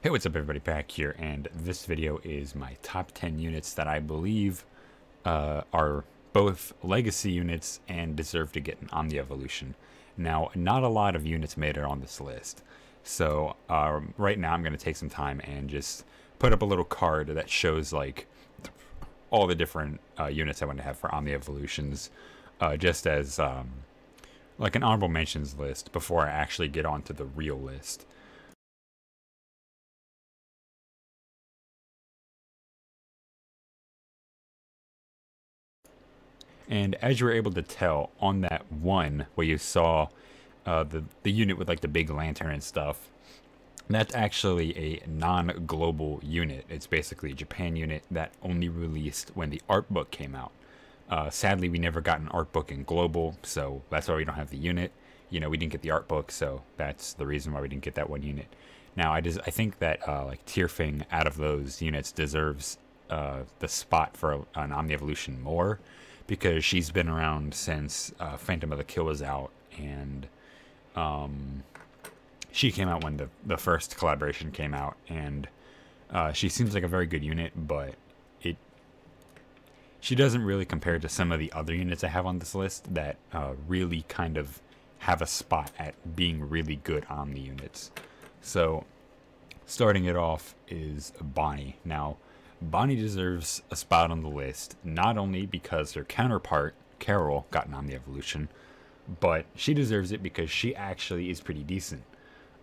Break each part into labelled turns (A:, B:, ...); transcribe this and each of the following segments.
A: Hey, what's up everybody, back here, and this video is my top 10 units that I believe are both legacy units and deserve to get an Omni Evolution. Now, not a lot of units made it on this list, so right now I'm going to take some time and just put up a little card that shows like all the different units I want to have for Omni Evolutions, just as like an honorable mentions list before I actually get onto the real list. And as you were able to tell on that one where you saw the unit with like the big lantern and stuff, that's actually a non-global unit. It's basically a Japan unit that only released when the art book came out. Sadly, we never got an art book in global, so that's why we don't have the unit. You know, we didn't get the art book, so that's the reason why we didn't get that one unit. Now, I think that like Tierfing out of those units deserves the spot for an Omni Evolution more, because she's been around since Phantom of the Kill was out, and she came out when the first collaboration came out, and she seems like a very good unit, but she doesn't really compare to some of the other units I have on this list that really kind of have a spot at being really good Omni units. So starting it off is Bonnie. Now, Bonnie deserves a spot on the list, not only because her counterpart, Carol, got an Omni Evolution, but she deserves it because she actually is pretty decent.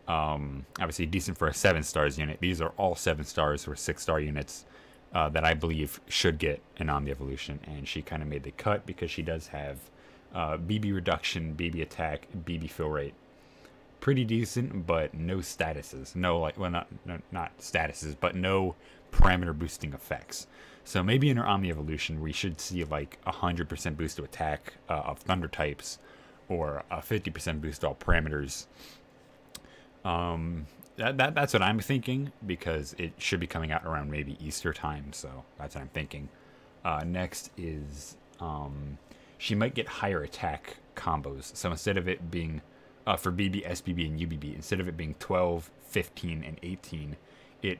A: Obviously decent for a 7 stars unit. These are all 7 stars or 6-star units that I believe should get an Omni Evolution, and she kind of made the cut because she does have BB reduction, BB attack, BB fill rate. Pretty decent, but no statuses. No, like, well, not statuses, but no parameter boosting effects. So maybe in our Omni Evolution we should see like 100% boost to attack of thunder types, or a 50% boost to all parameters. That's what I'm thinking, because it should be coming out around maybe Easter time, so that's what I'm thinking. Next is she might get higher attack combos. So instead of it being for BB, SBB, and UBB, instead of it being 12, 15, and 18, it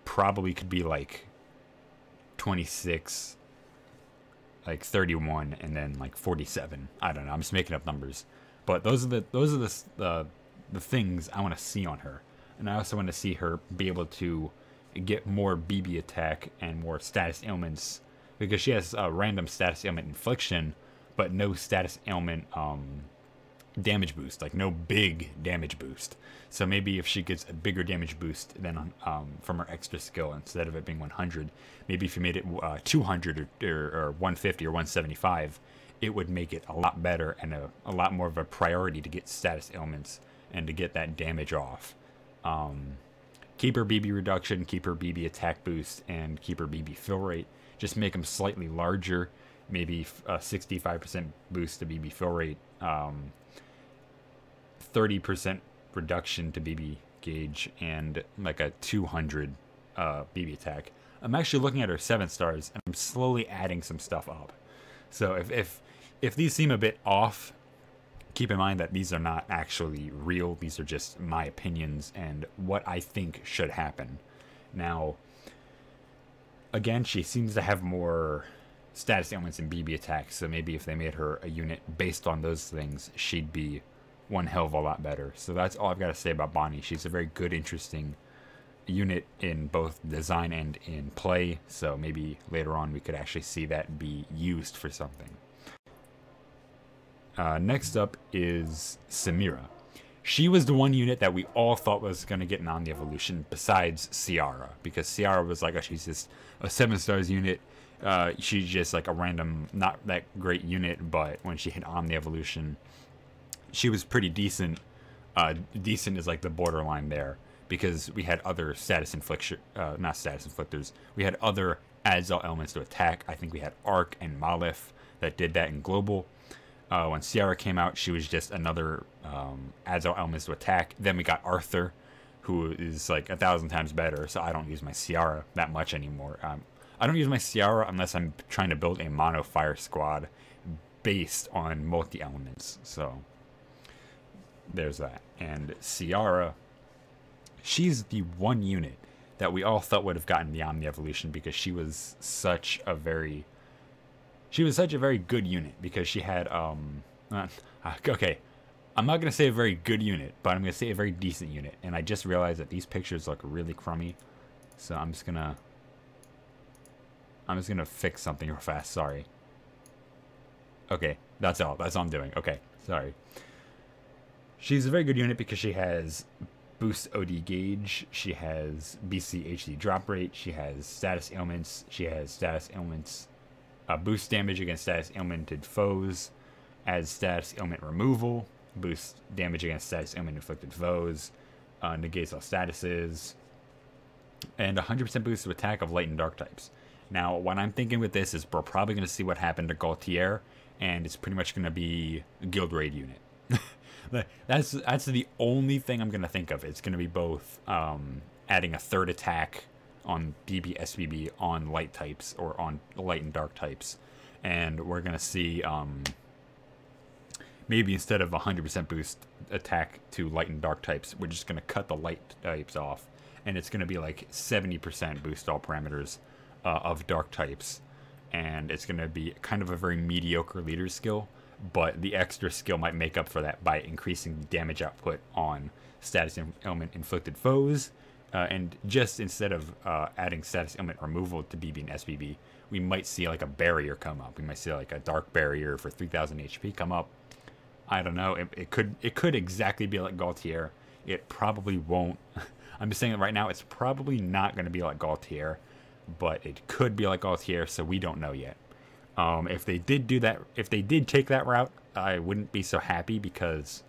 A: probably could be like 26, like 31, and then like 47. I don't know, I'm just making up numbers, but those are the things I want to see on her. And I also want to see her be able to get more BB attack and more status ailments, because she has a random status ailment infliction, but no status ailment damage boost, like no big damage boost. So maybe if she gets a bigger damage boost than from her extra skill, instead of it being 100, maybe if you made it 200 or 150 or 175, it would make it a lot better and a lot more of a priority to get status ailments and to get that damage off. Keep her BB reduction, keep her BB attack boost, and keep her BB fill rate. Just make them slightly larger, maybe 65% boost to BB fill rate, 30% reduction to BB gauge, and like a 200 BB attack. I'm actually looking at her 7 stars, and I'm slowly adding some stuff up. So if these seem a bit off, keep in mind that these are not actually real. These are just my opinions and what I think should happen. Now, again, she seems to have more status ailments and BB attacks, so maybe if they made her a unit based on those things, she'd be one hell of a lot better. So that's all I've got to say about Bonnie. She's a very good, interesting unit in both design and in play, so maybe later on we could actually see that be used for something. Next up is Samira. She was the one unit that we all thought was going to get an Omni Evolution besides Ciara, because Ciara was like, oh, she's just a 7 stars unit. She's just like a random, not that great unit, but when she hit Omni Evolution, she was pretty decent. Decent is like the borderline there, because we had other status not status inflictors. We had other adds all elements to attack. I think we had Arc and Malif that did that in global. When Ciara came out, she was just another adds all elements to attack. Then we got Arthur, who is like 1,000 times better, so I don't use my Ciara that much anymore. I don't use my Ciara unless I'm trying to build a mono fire squad based on multi-elements. So there's that. And Ciara, she's the one unit that we all thought would have gotten the Omni evolution because she was such a very good unit because she had okay, I'm not gonna say a very good unit, but I'm gonna say a very decent unit. And I just realized that these pictures look really crummy, so I'm just gonna fix something real fast. Sorry. Okay, that's all I'm doing. Okay, sorry. She's a very good unit because she has boost OD gauge, she has BC HD drop rate, she has status ailments, boost damage against status ailmented foes, adds status ailment removal, boost damage against status ailment inflicted foes, negates all statuses, and 100% boost to attack of light and dark types. Now, what I'm thinking with this is we're probably going to see what happened to Gaultier, and it's pretty much going to be a guild raid unit. That's the only thing I'm going to think of. It's going to be both adding a third attack on BB, SBB on light types or on light and dark types. And we're going to see maybe instead of 100% boost attack to light and dark types, we're just going to cut the light types off. And it's going to be like 70% boost all parameters of dark types. And it's going to be kind of a very mediocre leader skill. But the extra skill might make up for that by increasing the damage output on status ailment inflicted foes. And just instead of adding status ailment removal to BB and SBB, we might see like a barrier come up. We might see like a dark barrier for 3000 HP come up. I don't know. It could exactly be like Gaultier. It probably won't. I'm just saying that right now it's probably not going to be like Gaultier, but it could be like Gaultier, so we don't know yet. If they did do that, if they did take that route, I wouldn't be so happy because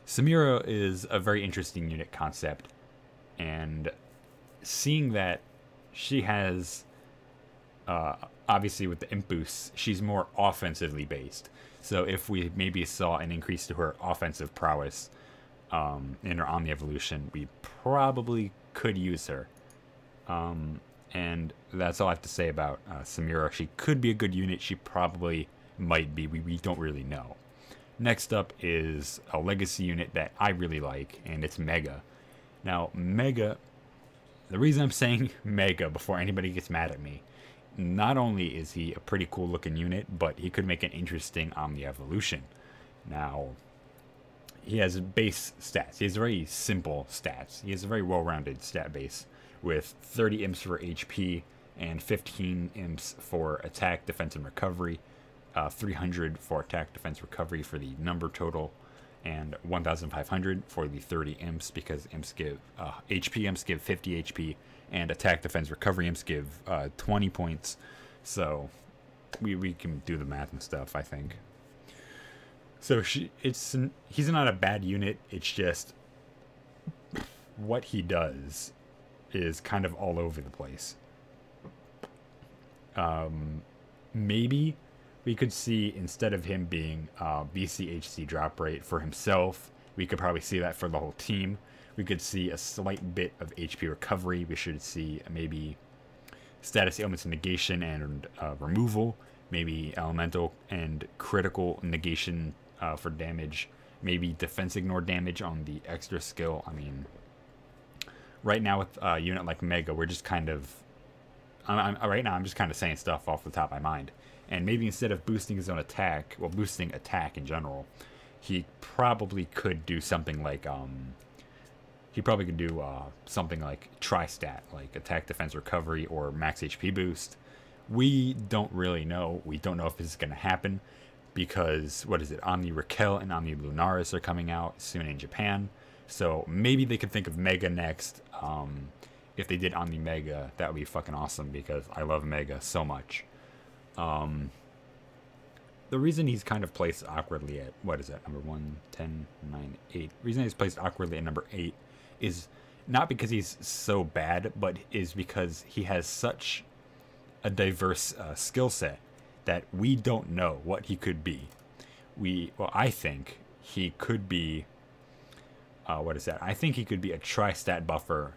A: Samira is a very interesting unit concept, and seeing that she has, obviously with the imp boosts, she's more offensively based. So if we maybe saw an increase to her offensive prowess in her Omni evolution, we probably could use her. And that's all I have to say about Samira. She could be a good unit. She probably might be. We don't really know. Next up is a legacy unit that I really like, and it's Mega. Now, Mega, the reason I'm saying Mega before anybody gets mad at me, not only is he a pretty cool looking unit, but he could make an interesting Omni evolution. Now, he has base stats. He has very simple stats. He has a very well-rounded stat base, with 30 imps for HP and 15 imps for attack, defense, and recovery, 300 for attack, defense, recovery for the number total, and 1,500 for the 30 imps because imps give HP imps give 50 HP, and attack, defense, recovery imps give 20 points. So we can do the math and stuff, I think. So he's not a bad unit. It's just what he does is kind of all over the place. Maybe we could see, instead of him being BCHC drop rate for himself, we could probably see that for the whole team. We could see a slight bit of HP recovery. We should see maybe status ailments negation and removal, maybe elemental and critical negation for damage, maybe defense ignore damage on the extra skill. I mean, right now with a unit like Mega, we're just kind of, right now I'm just kind of saying stuff off the top of my mind. And maybe instead of boosting his own attack, well, boosting attack in general, he probably could do something like, something like tri-stat, like attack, defense, recovery, or max HP boost. We don't really know. We don't know if this is going to happen because, what is it, Omni Raquel and Omni Lunaris are coming out soon in Japan. So maybe they could think of Mega next. If they did Omni Mega, that would be fucking awesome because I love Mega so much. The reason he's kind of placed awkwardly at, what is that, number 1, 10, 9, 8. The reason he's placed awkwardly at number 8 is not because he's so bad, but is because he has such a diverse skill set that we don't know what he could be. I think he could be, I think he could be a tri-stat buffer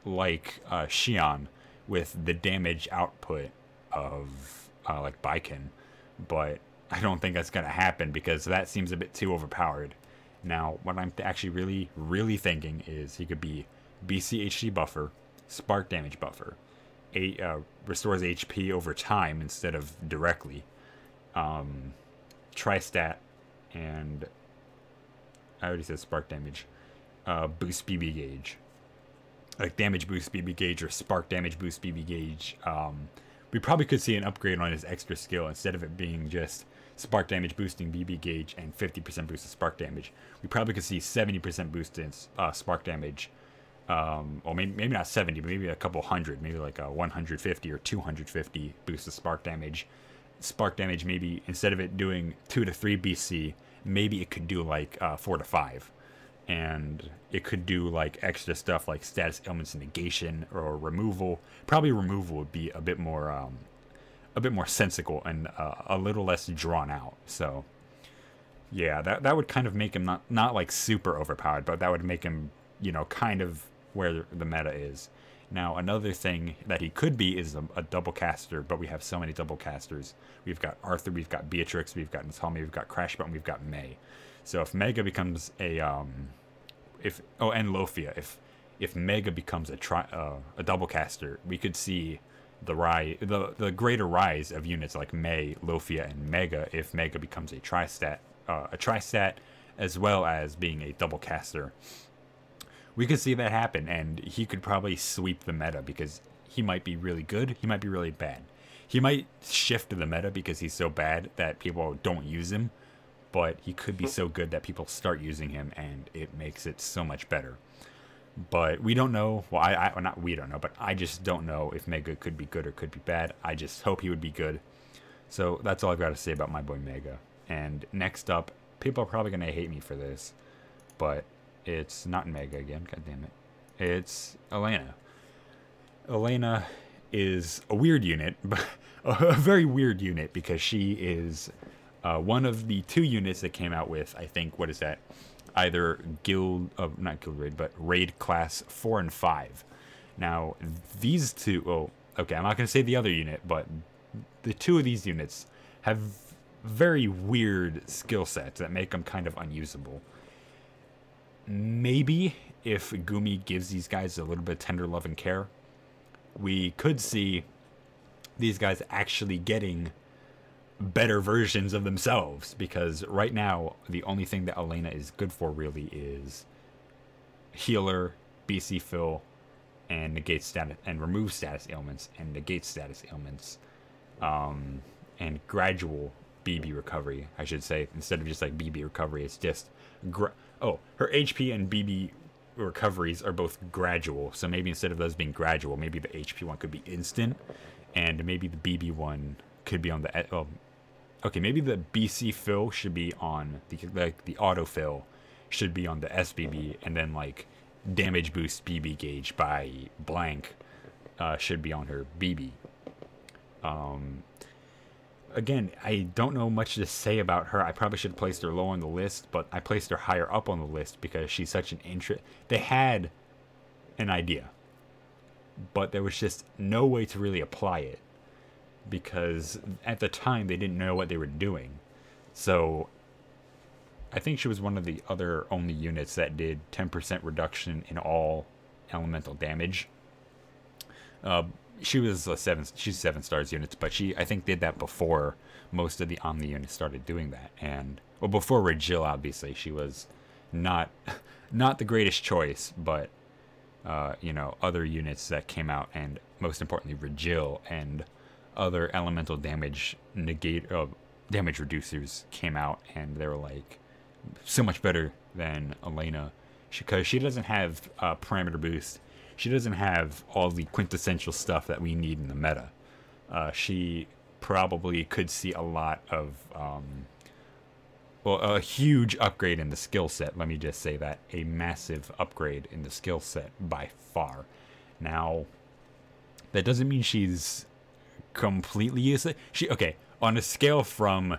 A: like Xion with the damage output of like Baiken, but I don't think that's going to happen because that seems a bit too overpowered. Now, what I'm actually really thinking is he could be BCHD buffer, spark damage buffer, restores HP over time instead of directly, tri-stat, and I already said spark damage, boost BB gauge, like damage boost BB gauge or spark damage boost BB gauge. We probably could see an upgrade on his extra skill instead of it being just spark damage boosting BB gauge and 50% boost of spark damage. We probably could see 70% boost in spark damage, or maybe not 70, but maybe a couple hundred, maybe like a 150 or 250 boost of spark damage. Spark damage, maybe instead of it doing 2 to 3 BC, maybe it could do like 4 to 5, and it could do like extra stuff like status ailments negation or removal. Probably removal would be a bit more sensical and a little less drawn out. So yeah, that would kind of make him not like super overpowered, but that would make him, you know, kind of where the meta is. Now, another thing that he could be is a double caster, but we have so many double casters. We've got Arthur, we've got Beatrix, we've got Natami, we've got Crash Button, we've got May. So if Mega becomes and Lofia, if Mega becomes a double caster, we could see the greater rise of units like May, Lofia, and Mega if Mega becomes a tri-stat, as well as being a double caster. We could see that happen, and he could probably sweep the meta because he might be really good, he might be really bad. He might shift the meta because he's so bad that people don't use him, but he could be so good that people start using him, and it makes it so much better. But we don't know. Well, not we don't know, but I just don't know if Mega could be good or could be bad. I just hope he would be good. So that's all I've got to say about my boy Mega. And next up, people are probably going to hate me for this, but it's not Mega again. God damn it. It's Elena. Elena is a weird unit, but a very weird unit because she is one of the 2 units that came out with, I think, what is that? Either not guild raid, but raid class 4 and 5. Now, these 2, oh, okay, I'm not going to say the other unit, but the 2 of these units have very weird skill sets that make them kind of unusable. Maybe if Gumi gives these guys a little bit of tender love and care, we could see these guys actually getting better versions of themselves, because right now the only thing that Elena is good for really is healer, BC fill, and negate status and remove status ailments and negate status ailments, and gradual BB recovery, I should say, instead of just like BB recovery. It's just her HP and BB recoveries are both gradual, so maybe instead of those being gradual, maybe the HP one could be instant, and maybe the BB one could be on the maybe the BC fill should be on the autofill should be on the SBB, and then like damage boost BB gauge by blank should be on her BB. Again, I don't know much to say about her. I probably should have placed her low on the list, but I placed her higher up on the list because she's such an They had an idea, but there was just no way to really apply it, because at the time they didn't know what they were doing. So I think she was one of the other only units that did 10% reduction in all elemental damage. She was she's 7 stars units, but she, I think, did that before most of the Omni units started doing that. And well, before Regil, obviously, she was not the greatest choice, but you know, other units that came out, and most importantly Regil and other elemental damage damage reducers came out, and they were like so much better than Elena, because she doesn't have parameter boost. She doesn't have all the quintessential stuff that we need in the meta. She probably could see a lot of a huge upgrade in the skill set. Let me just say that, a massive upgrade in the skill set by far. Now, that doesn't mean she's completely useless. On a scale from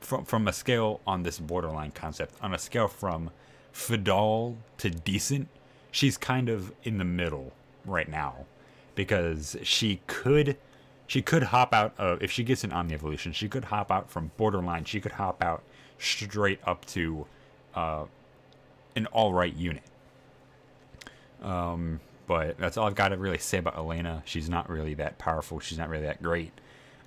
A: a scale on this borderline concept, on a scale from Fidal to decent, she's kind of in the middle right now, because she could hop out of, if she gets an Omni evolution, she could hop out from borderline. She could hop out straight up to an alright unit. But that's all I've got to really say about Elena. She's not really that powerful. She's not really that great.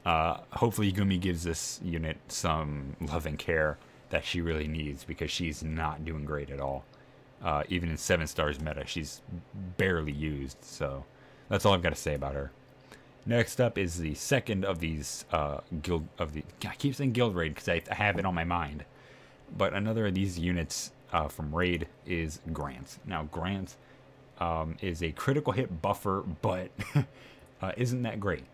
A: Hopefully Gumi gives this unit some love and care that she really needs, because she's not doing great at all. Even in 7 stars meta, she's barely used. So that's all I've got to say about her. Next up is the second of these I keep saying guild raid because I have it on my mind. But another of these units from raid is Grant. Now Grant is a critical hit buffer, but isn't that great.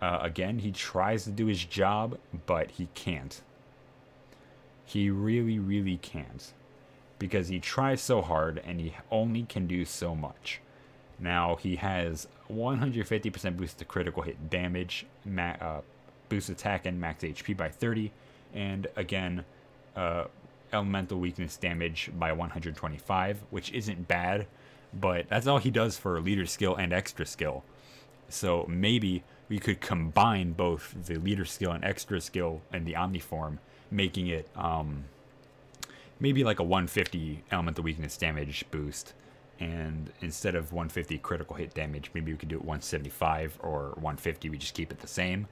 A: Again, he tries to do his job, but he can't. He really can't. Because he tries so hard, and he only can do so much. Now, he has 150% boost to critical hit damage, boost attack and max HP by 30, and again, elemental weakness damage by 125, which isn't bad, but that's all he does for leader skill and extra skill. So maybe we could combine both the leader skill and extra skill in the Omni form, making it maybe like a 150 elemental weakness damage boost, and instead of 150 critical hit damage, maybe we could do it 175 or 150. We just keep it the same.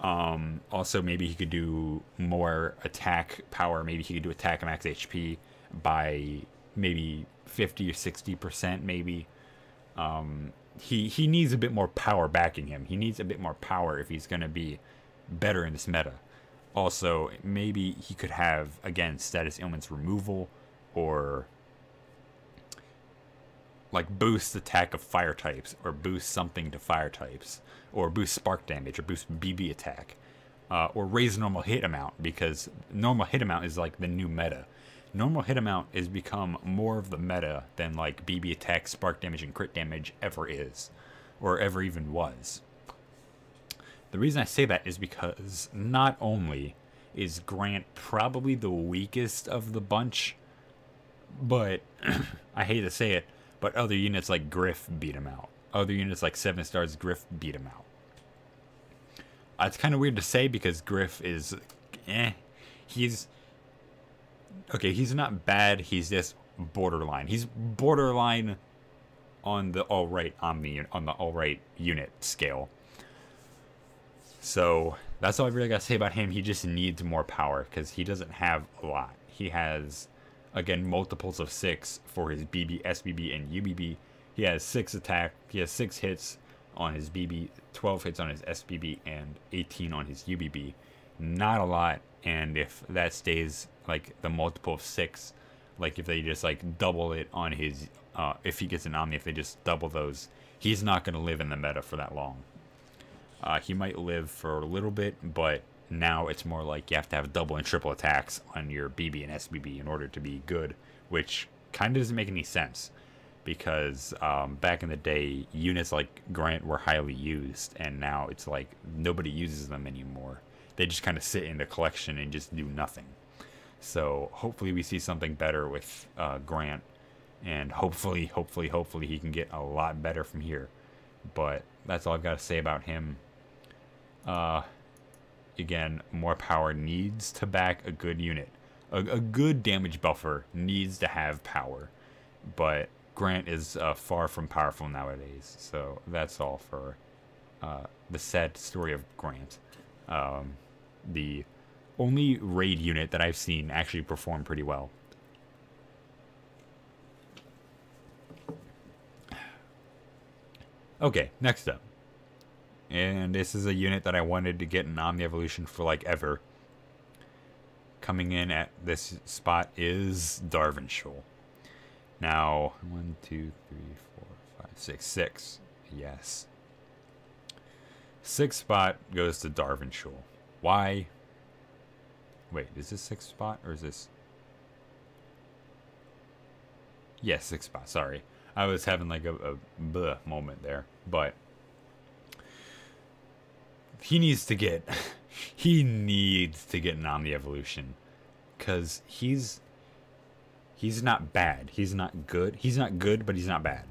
A: Also, maybe he could do more attack power. Maybe he could do attack and max HP by maybe 50 or 60%. Maybe he needs a bit more power backing him. He needs a bit more power if he's going to be better in this meta. Also, maybe he could have, again, status ailments removal, or like boost attack of fire types, or boost something to fire types, or boost spark damage, or boost BB attack, or raise normal hit amount, because normal hit amount is like the new meta. Normal hit amount has become more of the meta than like BB attack, spark damage, and crit damage ever is, or ever even was. The reason I say that is because not only is Grant probably the weakest of the bunch, but I hate to say it, but other units like Griff beat him out. Other units like 7 stars Griff beat him out. It's kind of weird to say because Griff is, he's not bad. He's just borderline. He's borderline on the alright unit scale. So that's all I really got to say about him. He just needs more power because he doesn't have a lot. He has, again, multiples of 6 for his BB, SBB, and UBB. He has 6 attack. He has 6 hits on his BB, 12 hits on his SBB, and 18 on his UBB. Not a lot. And if that stays like the multiple of 6, like if they just like double it on his, if he gets an Omni, if they just double those, he's not going to live in the meta for that long. He might live for a little bit, but now it's more like you have to have double and triple attacks on your BB and SBB in order to be good, which kind of doesn't make any sense, because back in the day, units like Grant were highly used, and now it's like nobody uses them anymore. They just kind of sit in the collection and just do nothing. So hopefully we see something better with Grant, and hopefully he can get a lot better from here. But that's all I've got to say about him. Again, more power needs to back a good unit. A good damage buffer needs to have power, but Grant is far from powerful nowadays. So that's all for the sad story of Grant. The only raid unit that I've seen actually perform pretty well. Okay, next up. And this is a unit that I wanted to get an Omni Evolution for like ever. Coming in at this spot is Darvinshul. Now, 1, 2, 3, 4, 5, 6, 6. Yes. 6th spot goes to Darvinshul. Why? Wait, is this 6th spot or is this? Yes, 6th spot. Sorry. I was having like a bleh moment there, but he needs to get an Omni Evolution, because he's not bad. He's not good. He's not good, but he's not bad.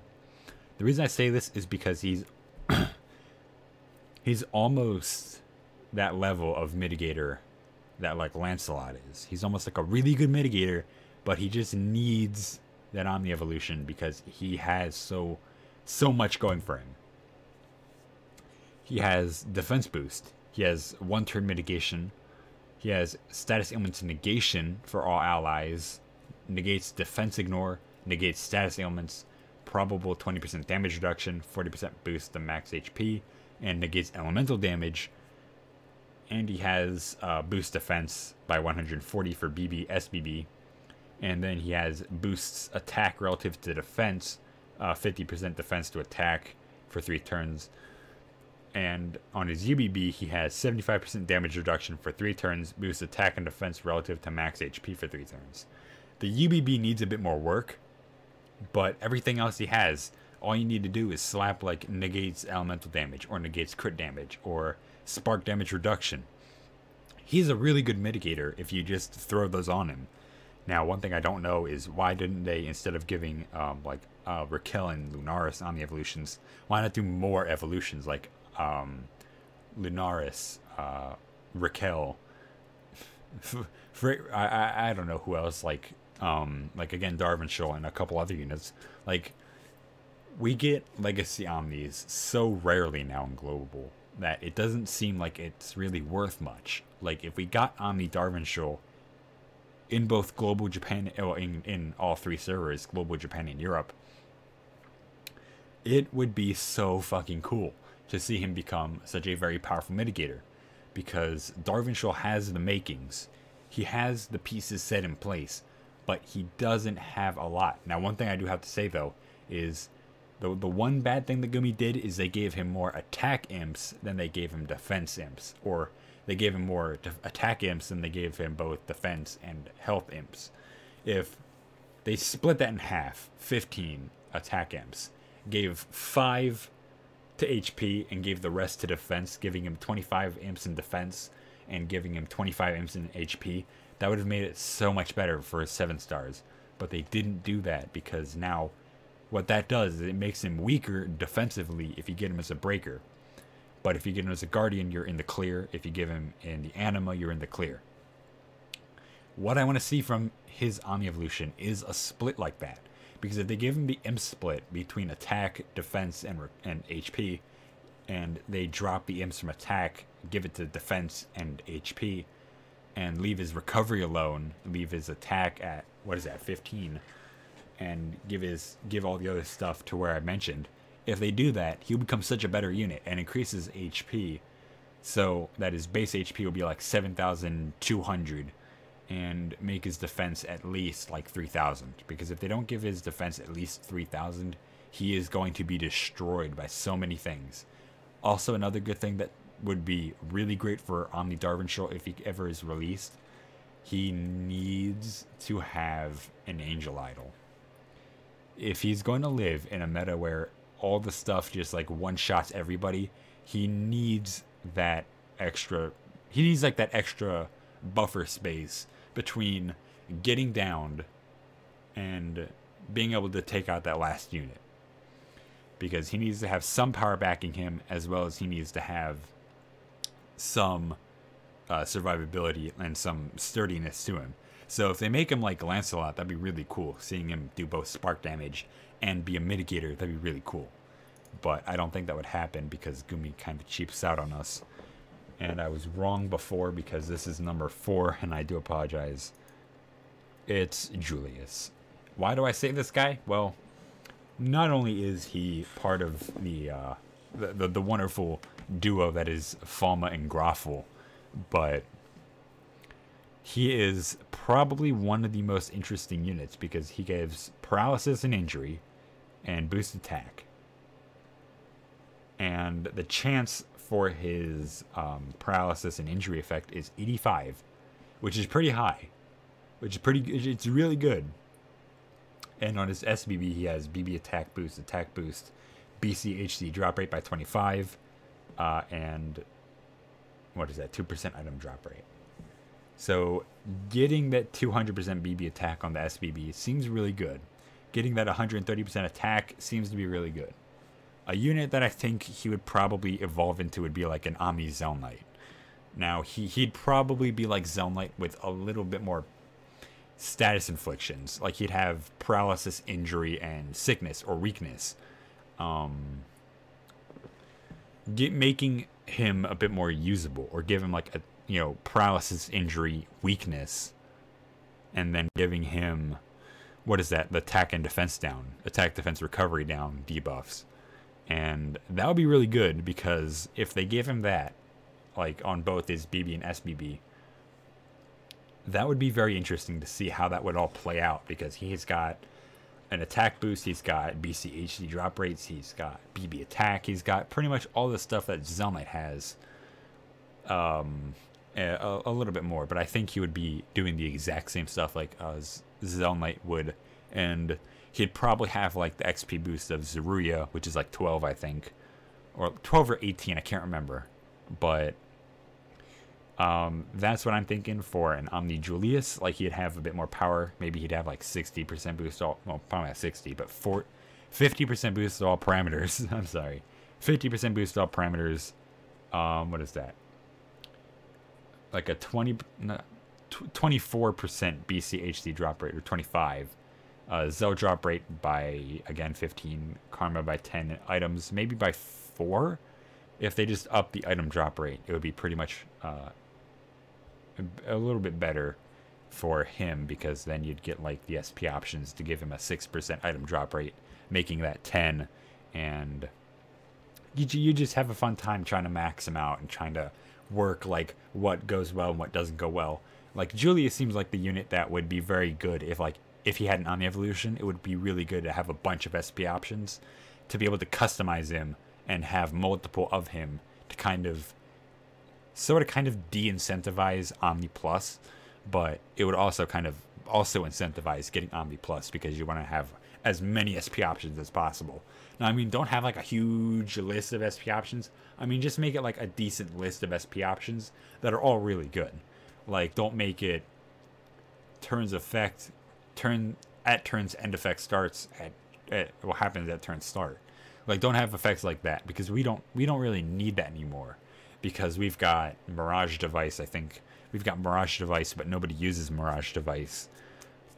A: The reason I say this is because he's he's almost that level of mitigator that like Lancelot is. He's almost like a really good mitigator, but he just needs that Omni evolution because he has so much going for him. He has defense boost. He has 1-turn mitigation. He has status ailments negation for all allies. Negates defense ignore. Negates status ailments. Probable 20% damage reduction. 40% boost to max HP. And negates elemental damage. And he has boost defense by 140 for BB, SBB. And then he has boosts attack relative to defense. 50% defense to attack for 3 turns. And on his UBB, he has 75% damage reduction for 3 turns, boosts attack and defense relative to max HP for 3 turns. The UBB needs a bit more work, but everything else he has, all you need to do is slap like negates elemental damage, or negates crit damage, or spark damage reduction. He's a really good mitigator if you just throw those on him. Now, one thing I don't know is why didn't they, instead of giving Raquel and Lunaris on the evolutions, why not do more evolutions like Lunaris, Raquel, I don't know who else, like again Darvinshire and a couple other units. Like, we get Legacy Omnis so rarely now in Global that it doesn't seem like it's really worth much. Like, if we got Omni Darvinshire in both Global Japan, in all 3 servers, Global Japan and Europe, it would be so fucking cool to see him become such a very powerful mitigator, because Darvinshire has the makings. He has the pieces set in place, but he doesn't have a lot. Now, one thing I do have to say, though, is the one bad thing that Gumi did is they gave him more attack imps than they gave him defense imps, or they gave him more attack imps than they gave him both defense and health imps. If they split that in half, 15 attack imps, gave 5 to HP and gave the rest to defense, giving him 25 imps in defense and giving him 25 imps in HP, that would have made it so much better for 7 stars. But they didn't do that, because now what that does is it makes him weaker defensively if you get him as a breaker. But if you get him as a guardian, you're in the clear. If you give him in the anima, you're in the clear. What I want to see from his Omni evolution is a split like that. Because if they give him the imp split between attack, defense, and HP, and they drop the imps from attack, give it to defense and HP, and leave his recovery alone, leave his attack at, 15, and give all the other stuff to where I mentioned, if they do that, he'll become such a better unit and increases HP, so that his base HP will be like 7,200, and make his defense at least like 3,000. Because if they don't give his defense at least 3,000, he is going to be destroyed by so many things. Also, another good thing that would be really great for Omni Darvinshire if he ever is released, he needs to have an Angel Idol. If he's going to live in a meta where all the stuff just like one-shots everybody, he needs that extra, that extra buffer space between getting downed and being able to take out that last unit. Because he needs to have some power backing him, as well as he needs to have some survivability and some sturdiness to him. So if they make him like Lancelot, that'd be really cool. Seeing him do both spark damage and be a mitigator, that'd be really cool. But I don't think that would happen because Gumi kind of cheaps out on us. And I was wrong before, because this is number 4, and I do apologize. It's Julius. Why do I say this guy? Well, not only is he part of the wonderful duo that is Falma and Groffel, but he is probably one of the most interesting units, because he gives paralysis and injury and boost attack. And the chance for his paralysis and injury effect is 85, which is pretty high, it's really good. And on his SBB, he has BB attack boost, BCHC drop rate by 25, and what is that, 2% item drop rate. So getting that 200% BB attack on the SBB seems really good. Getting that 130% attack seems to be really good. A unit that I think he would probably evolve into would be like an Omni Zell Knight. Now, he'd probably be like Zelnite with a little bit more status inflictions. Like, he'd have paralysis, injury, and sickness or weakness. Making him a bit more usable, or give him like a, you know, paralysis, injury, weakness, and then giving him, what is that, the attack and defense down, attack, defense, recovery down debuffs. And that would be really good, because if they give him that, like on both his BB and SBB, that would be very interesting to see how that would all play out, because he's got an attack boost, he's got BCHD drop rates, he's got BB attack, he's got pretty much all the stuff that Zelnite has, a little bit more, but I think he would be doing the exact same stuff like Zelnite would, and he'd probably have like the XP boost of Zeruya, which is like 12, I think, or 12 or 18, I can't remember, but that's what I'm thinking for an Omni Julius. Like, he'd have a bit more power. Maybe he'd have like 60% boost all, well, probably not 60, but 50% boost to all parameters. I'm sorry, 50% boost to all parameters. What is that? Like a 24% BCHD drop rate, or 25. Zel drop rate by, again, 15. Karma by 10 items, maybe by 4. If they just up the item drop rate, it would be pretty much a little bit better for him, because then you'd get like the SP options to give him a 6% item drop rate, making that 10, and you just have a fun time trying to max him out and trying to work like what goes well and what doesn't go well. Like, Julius seems like the unit that would be very good if he had an Omni Evolution. It would be really good to have a bunch of SP options to be able to customize him and have multiple of him to kind of de-incentivize Omni Plus, but it would also incentivize getting Omni Plus, because you want to have as many SP options as possible. Now, I mean, don't have like a huge list of SP options. I mean, just make it like a decent list of SP options that are all really good. Like, don't make it turns end effect starts at what happens at turn start. Like, don't have effects like that, because we don't really need that anymore, because we've got Mirage Device. I think we've got Mirage Device, but nobody uses Mirage Device.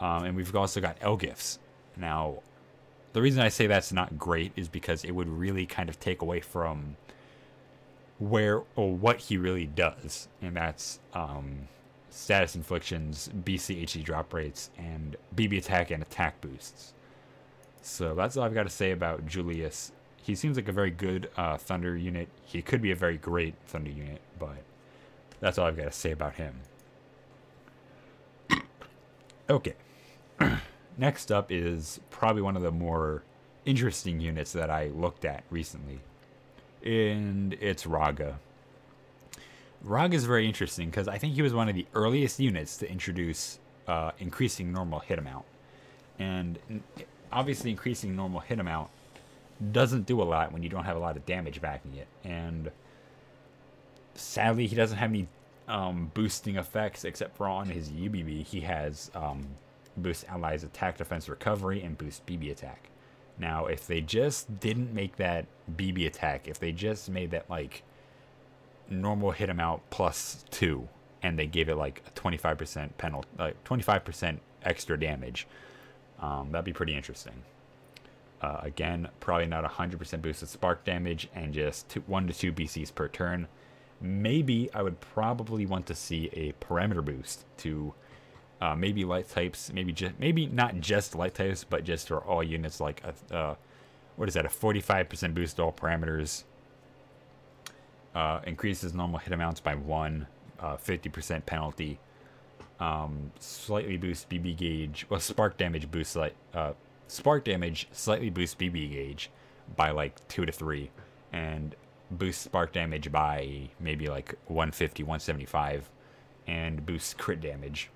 A: And we've also got Elgifs. Now, the reason I say that's not great is because it would really kind of take away from what he really does, and that's status inflictions, BCHD drop rates, and BB attack and attack boosts. So that's all I've got to say about Julius. He seems like a very good Thunder unit. He could be a very great Thunder unit, but that's all I've got to say about him. Okay. Next up is probably one of the more interesting units that I looked at recently, and it's Raga. Raga is very interesting because I think he was one of the earliest units to introduce increasing normal hit amount. And obviously increasing normal hit amount doesn't do a lot when you don't have a lot of damage backing it. And sadly, he doesn't have any boosting effects except for on his UBB. He has boost allies attack, defense, recovery, and boost BB attack. Now, if they just didn't make that BB attack, if they just made that like normal hit amount +2, and they gave it like a 25% penalty, like 25% extra damage, that'd be pretty interesting. Again, probably not 100% boosted spark damage, and just 1 to 2 BCs per turn. Maybe I would probably want to see a parameter boost to maybe light types, maybe not just light types, but just for all units, like what is that, a 45% boost to all parameters. Increases normal hit amounts by 1, 50% penalty. Slightly boost BB gauge. Well, spark damage boosts slightly boosts BB gauge by like 2 to 3, and boosts spark damage by maybe like 150, 175, and boosts crit damage.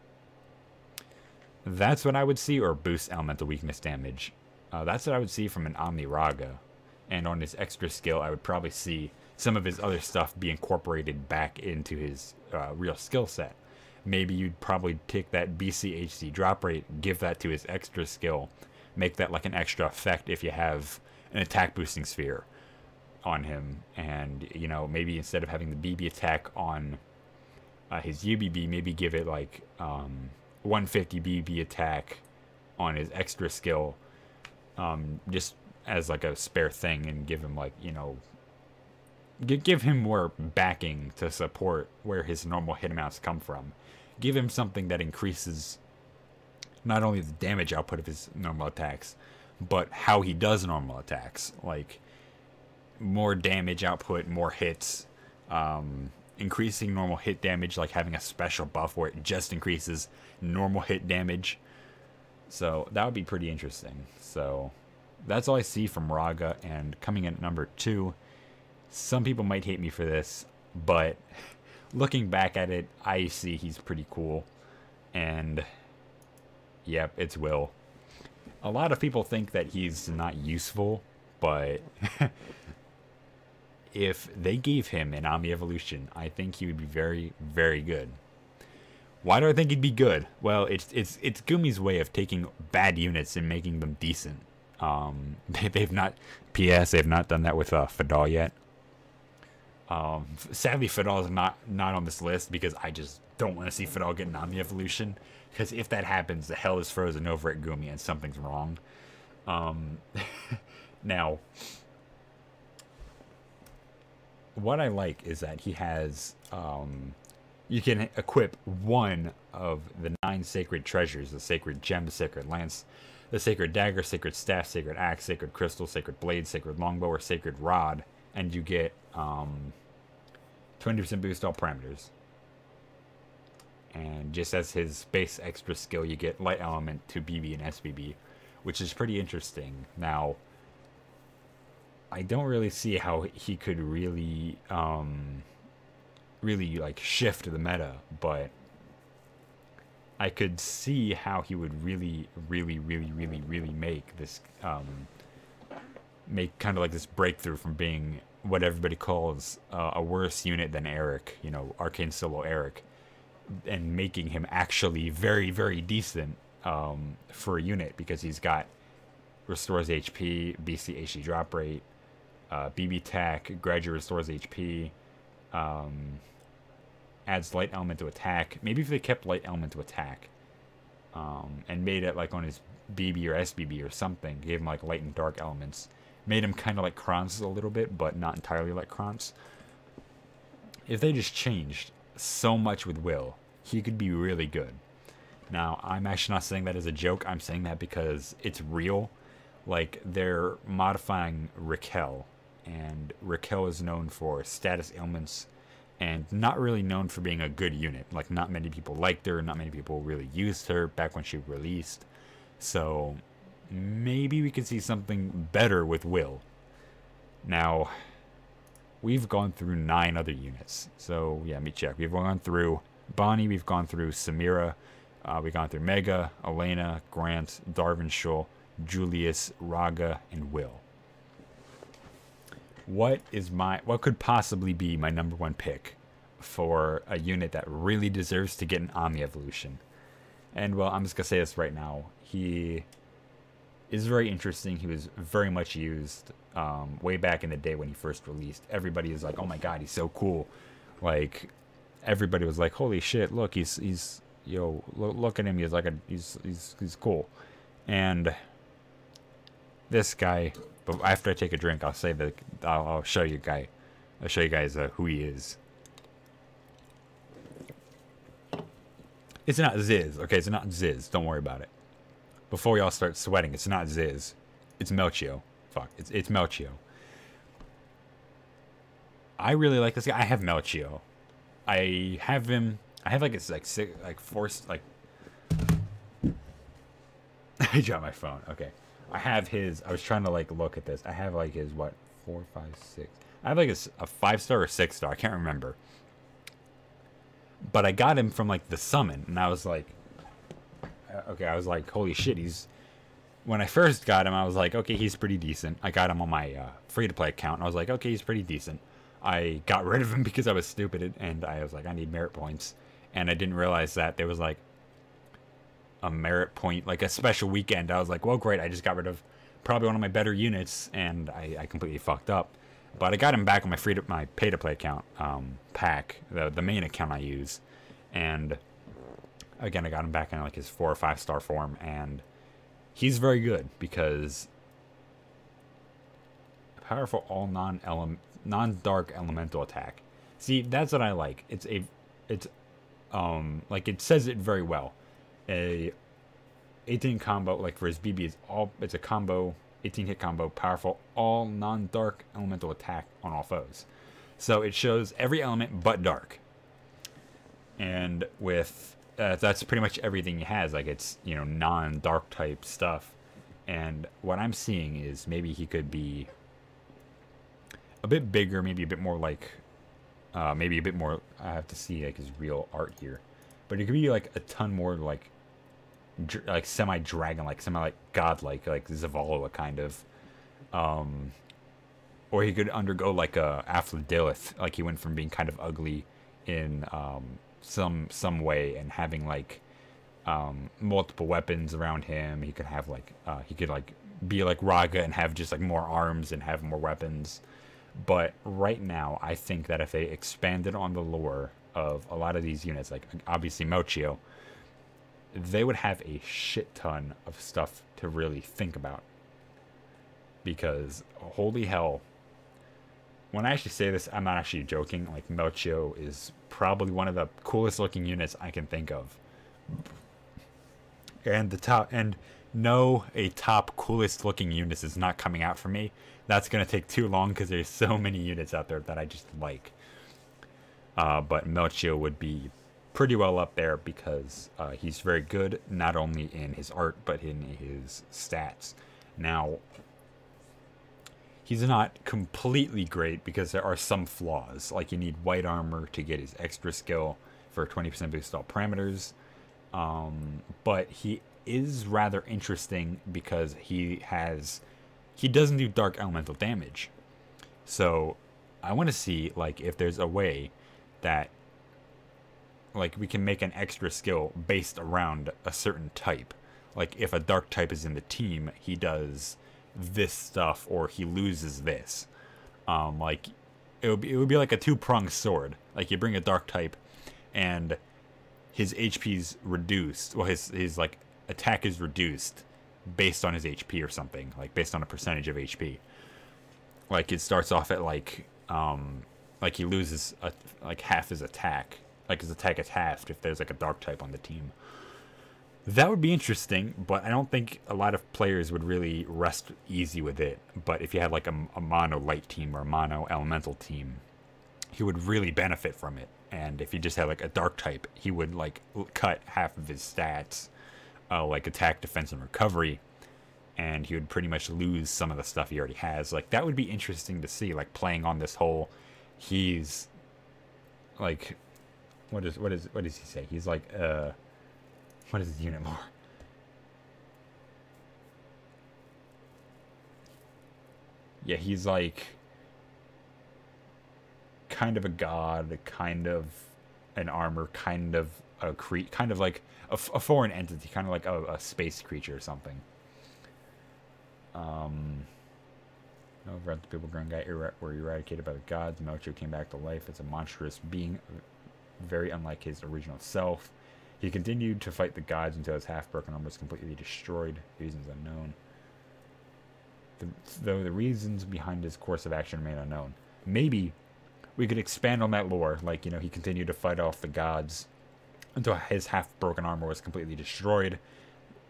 A: That's what I would see, or boosts elemental weakness damage. That's what I would see from an Omni Raga. And on his extra skill, I would probably see some of his other stuff be incorporated back into his real skill set. Maybe you'd probably take that BCHD drop rate, give that to his extra skill, make that like an extra effect if you have an attack boosting sphere on him. And, you know, maybe instead of having the BB attack on his UBB, maybe give it like 150 BB attack on his extra skill, just as like a spare thing, and give him like, you know, give him more backing to support where his normal hit amounts come from. Give him something that increases not only the damage output of his normal attacks, but how he does normal attacks. Like more damage output, more hits, increasing normal hit damage, like having a special buff where it just increases normal hit damage. So that would be pretty interesting. So that's all I see from Raga. And coming in at number 2, some people might hate me for this, but looking back at it, I see he's pretty cool. And yep, it's Will. A lot of people think that he's not useful, but if they gave him an Omni Evolution, I think he would be very, very good. Why do I think he'd be good? Well, it's Gumi's way of taking bad units and making them decent. They've not, P.S. they've not done that with Fadal yet. Sadly, Fadal is not on this list because I just don't want to see Fadal get an Omni Evolution. Because if that happens, the hell is frozen over at Gumi and something's wrong. Now, what I like is that he has, you can equip one of the 9 sacred treasures: the sacred gem, the sacred lance, the sacred dagger, sacred staff, sacred axe, sacred crystal, sacred blade, sacred longbow, or sacred rod, and you get 20% boost all parameters. And just as his base extra skill, you get light element to BB and SBB, which is pretty interesting. Now, I don't really see how he could really, really like shift the meta, but I could see how he would really make this, make kind of like this breakthrough from being what everybody calls a worse unit than Eric, you know, Arcane Solo Eric, and making him actually very, very decent for a unit, because he's got restores HP, BC HD drop rate, BB tack, gradually restores HP, adds light element to attack. Maybe if they kept light element to attack, and made it like on his BB or SBB or something, gave him like light and dark elements, made him kind of like Kronz a little bit, but not entirely like Kronz. If they just changed so much with Will, he could be really good. Now, I'm actually not saying that as a joke. I'm saying that because it's real. Like, they're modifying Raquel, and Raquel is known for status ailments and not really known for being a good unit. Like, not many people liked her, not many people really used her back when she released. So maybe we could see something better with Will. Now, we've gone through 9 other units. So, yeah, let me check. We've gone through Bonnie, we've gone through Samira, we've gone through Mega, Elena, Grant, Darvinshire, Julius, Raga, and Will. What could possibly be my number 1 pick for a unit that really deserves to get an Omni Evolution? And, well, I'm just going to say this right now. He is very interesting. He was very much used way back in the day when he first released. Everybody is like, oh my god, he's so cool. Like, everybody was like, holy shit, look, he's yo, look at him, he's cool. And this guy, but after I take a drink, I'll say that I'll show you guys who he is. It's not Ziz, okay? It's not Ziz. Don't worry about it. Before y'all start sweating, it's not Ziz. It's Melchio. Fuck, it's Melchio. I really like this guy. I have Melchio. I have him. I have like it's like six, like forced like. I dropped my phone. Okay, I have his. I was trying to like look at this. I have like his what 4, 5, 6. I have like a 5-star or 6-star. I can't remember. But I got him from like the summon, and I was like, okay, I was like, holy shit, he's. When I first got him, I was like, okay, he's pretty decent. I got him on my free-to-play account, and I was like, okay, he's pretty decent. I got rid of him because I was stupid, and I was like, I need merit points. And I didn't realize that there was like a merit point, like a special weekend. I was like, well, great, I just got rid of probably one of my better units, and I completely fucked up. But I got him back on my pay-to-play account, pack, the main account I use. And again, I got him back in like his 4 or 5 star form, and he's very good because powerful all non-dark elemental attack. See, that's what I like. It's like it says it very well. A 18 combo, like for his BB, it's a combo, 18 hit combo, powerful all non-dark elemental attack on all foes. So it shows every element but dark. And with that's pretty much everything he has. Like it's, you know, non-dark type stuff. And what I'm seeing is maybe he could be a bit bigger, maybe a bit more like, maybe a bit more. I have to see like his real art here, but it could be like a ton more like semi-dragon, like semi-like godlike, like Zavala kind of. Or he could undergo like a Aphrodilith, like he went from being kind of ugly in some way and having like multiple weapons around him. He could have like he could like be like Raga and have just like more arms and have more weapons. But right now, I think that if they expanded on the lore of a lot of these units, like obviously Mochio, they would have a shit ton of stuff to really think about. Because holy hell, when I actually say this, I'm not actually joking. Like Mochio is probably one of the coolest looking units I can think of. And a top coolest looking units is not coming out for me. That's gonna take too long because there's so many units out there that I just like. But Mochio would be pretty well up there because he's very good, not only in his art but in his stats. Now, he's not completely great because there are some flaws. Like you need white armor to get his extra skill for 20% boost all parameters. But he is rather interesting because he doesn't do dark elemental damage. So I want to see like if there's a way that like we can make an extra skill based around a certain type. Like if a dark type is in the team, he does this stuff or he loses this. Like it would be like a two-pronged sword. Like you bring a dark type and his HP's reduced. Well, his like attack is reduced based on his HP or something, like based on a percentage of HP. Like it starts off at like he loses like half his attack. Like his attack is halved if there's like a dark type on the team. That would be interesting, but I don't think a lot of players would really rest easy with it. But if you had like a mono light team or a mono elemental team, he would really benefit from it. And if he just had like a dark type, he would like cut half of his stats, like attack, defense, and recovery, and he would pretty much lose some of the stuff he already has. Like that would be interesting to see, like playing on this whole, he's like, what does he say? He's like, what is his unit more? Yeah, he's like kind of a god, kind of an armor, kind of a kind of like a foreign entity, kind of like a space creature or something. Over at the people grown guy were eradicated by the gods. Mocho came back to life as a monstrous being, very unlike his original self. He continued to fight the gods until his half-broken arm was completely destroyed. Reasons unknown. Though the reasons behind his course of action remain unknown. Maybe we could expand on that lore. Like, you know, he continued to fight off the gods until his half-broken armor was completely destroyed.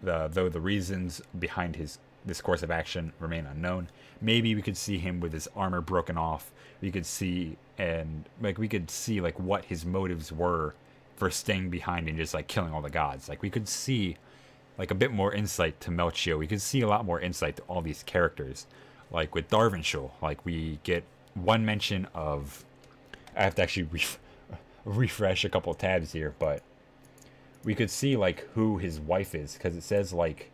A: Though the reasons behind this course of action remain unknown. Maybe we could see him with his armor broken off. We could see like what his motives were for staying behind and just like killing all the gods. Like we could see like a bit more insight to Melchio. We could see a lot more insight to all these characters. Like with Darvinshul, like we get one mention of, I have to actually refresh a couple tabs here, but we could see like who his wife is, because it says like,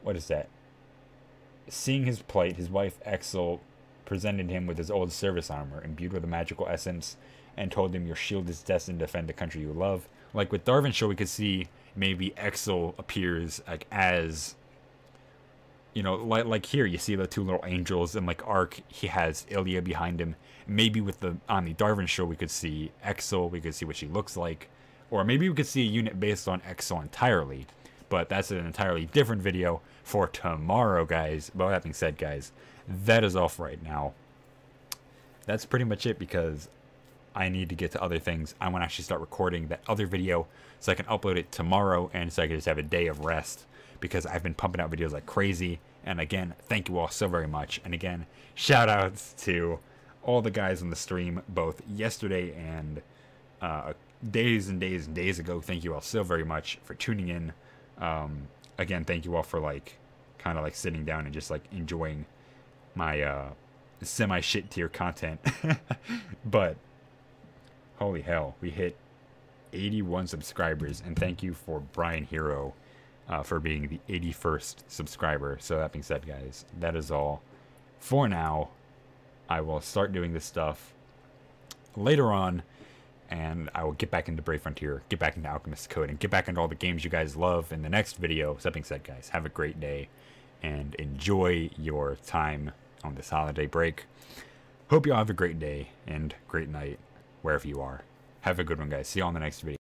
A: what is that? Seeing his plight, his wife Exel presented him with his old service armor, imbued with a magical essence, and told him your shield is destined to defend the country you love. Like with Darvinshul, we could see maybe Exel appears like as, you know, like here you see the two little angels, and like Ark, he has Ilya behind him. Maybe with the on the Darvinshul, we could see Exel, we could see what she looks like. Or maybe we could see a unit based on Exo entirely. But that's an entirely different video for tomorrow, guys. But with that being said, guys, that is all for right now. That's pretty much it because I need to get to other things. I want to actually start recording that other video so I can upload it tomorrow and so I can just have a day of rest because I've been pumping out videos like crazy. And again, thank you all so very much. And again, shout outs to all the guys on the stream, both yesterday and days and days and days ago. Thank you all so very much for tuning in. Again, thank you all for like kind of like sitting down and just like enjoying my semi shit tier content. But holy hell, we hit 81 subscribers, and thank you for Brian Hero for being the 81st subscriber. So that being said, guys, that is all for now. I will start doing this stuff later on, and I will get back into Brave Frontier, get back into Alchemist Code, and get back into all the games you guys love in the next video. So that being said, guys, have a great day and enjoy your time on this holiday break. Hope you all have a great day and great night wherever you are. Have a good one, guys. See you all in the next video.